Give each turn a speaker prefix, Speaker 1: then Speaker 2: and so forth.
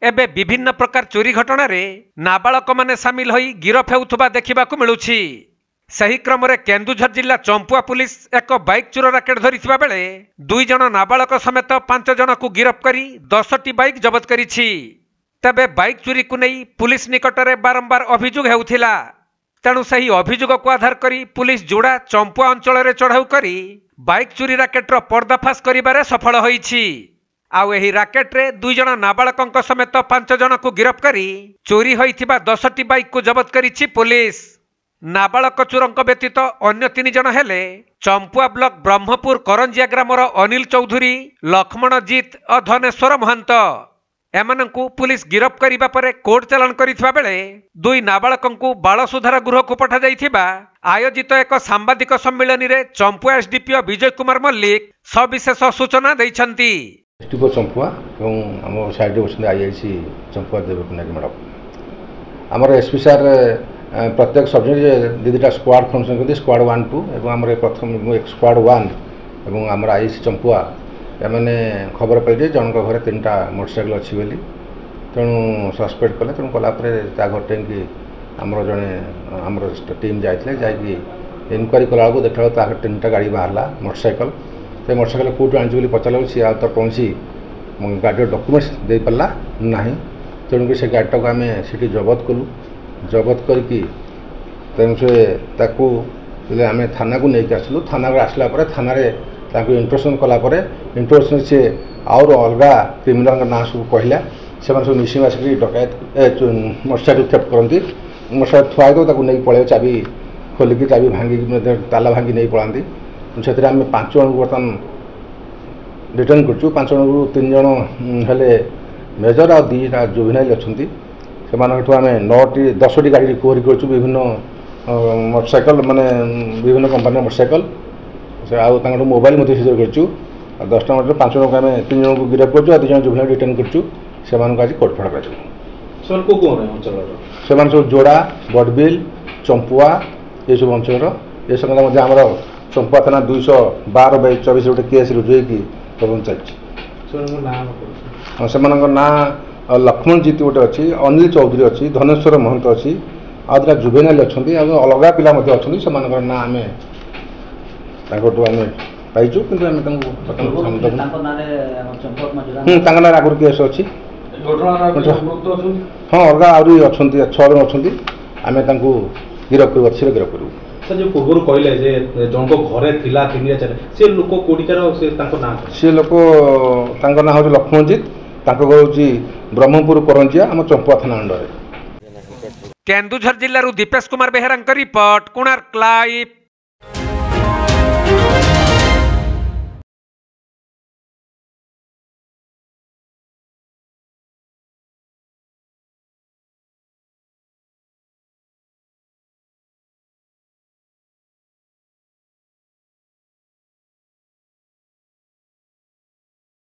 Speaker 1: एबे विभिन्न प्रकार चोरी घटना रे नाबालक माने सामिल होई गिरफ हेउथबा देखिबाकू मिलुछि। सही क्रम रे केन्दुझर जिला चंपुआ पुलिस एक बाइक चोर राकेट धरिथिबा बेले 2 जण नाबालक समेत 5 जण को गिरफ करी 10टी बाइक जबत करिछि। तबे बाइक चोरी को नहीं पुलिस निकटरे बारंबार अभियोग हेउथिला। तेणु सही अभियोग को आधार करी पुलिस जोड़ा चंपुआ अंचल रे चढ़ाऊ करी बाइक चोरी राकेटर पर्दाफाश करिबारे सफल होईछि। आउ एही राकेट रे 2 जण नाबालक समेत 5 जण को गिरफ करी चोरी होइथिबा 10टी बाइक को जबत करिछि पुलिस। नाबालक चोरंक व्यतीत अन्य 3 जण हेले चंपुआ ब्लॉक ब्रह्मपुर करंजिया ग्रामर अनिल चौधरी, लक्ष्मण जीत और धनेश्वर महंत। एमानंकु पुलिस गिरफ करिबा परे कोर्ट चालान करिथिबा बेले 2 नाबालकंकु बाल सुधार गृह को पठा जाइथिबा आयोजित एक सांबादिक सम्मेलन रे चंपुआ एसडीपीओ विजय कुमार मल्लिक सविशेष सूचना दैछंती।
Speaker 2: एसडीपीओ चंपुआ एवं हम साइड बसंत आईआईसी चंपुआ देवकुमारी मैडम आमर एसपी सार प्रत्येक सब्जेक्ट दीटा स्क्वाड फंक्शन करते स्क्वाड 1 2 एवं आमर प्रथम स्क्वाड 1 एवं आमर आईआईसी चंपुआ एमाने खबर पाइले जनक घरे 3टा मोटरसाइकेल अच्छी बोली तेणु सस्पेक्ट कले तेणु कलापर घर टेंगी आमर जड़े आमर टीम जाते जाकि इनक्वारी कला बेलू देखा 3टा गाड़ी बाहर मोटरसाइकेल से मोटरसाइकेल कौटू आनी पचार सी तो कौन गाड़ी डॉक्यूमेंट्स दे पारा ना तेणुक से गाड़ीटा को आम से जबत कलु जबत करके तेणु से आम थाना को लेकिन आसलु थाना आसला थाना इंट्रोडक्शन कलापर इंट्रोडक्शन से आउर अलग क्रिमिनाल ना सब कहला से सब मिसी मासिक डकैत मोटरसाइकेल थेफ्ट करती मोटरसाइकेल थुआई तो नहीं पड़े चाबी खोलिकी चाबी भांगी ताला भांगी नहीं पड़ाती से आम 5 जन को बर्तमान रिटर्न कर 5 जन को 3 जन हेले मेजर आ 2टा जुवेनाइल अच्छा से आम 10टी गाड़ी रिकवरी कर विभिन्न मोटरसाइकेल माने विभिन्न कंपानी मोटरसाइकेल से आउ मोबाइल सीजर कर 10टा मोटर 5 जन को आम 3 जन को गिरफ्त कर 2 जन जुवेनाइल रिटर्न कर आज कोर्ट फड़ा कर सब जोड़ा बड़बिल चंपुआ ये सब अंचल ये संगे आमर चंपुआ थाना 212/24 गोटे केस रुजु होगी तदन चलती ना लक्ष्मण जीत गोटे अच्छी अनिल चौधरी अच्छी धनेश्वर महंत अच्छी आ 2टा जुवेनाइल अच्छा अलग पिला अच्छा ना आम आम पाइचु कि आगुरी केस अच्छी हाँ अलग आहरी अच्छा 6 जन अच्छा आम गिरफ कर शीघ्र गिरफ करूँ
Speaker 3: सर जो पूर्व कहले जे जन को घरे थिला 3 या 4 से लोक कोडिकार से तांको नाम
Speaker 2: से लोक तांको ना हो लक्ष्मणजीत तांको घर होची ब्रह्मपुर करंजिया हम चंपुआ थाना अंडर।
Speaker 1: केन्दुझर जिल्लारू दीपेश कुमार बेहेरांक रिपोर्ट कोणार्क लाइव।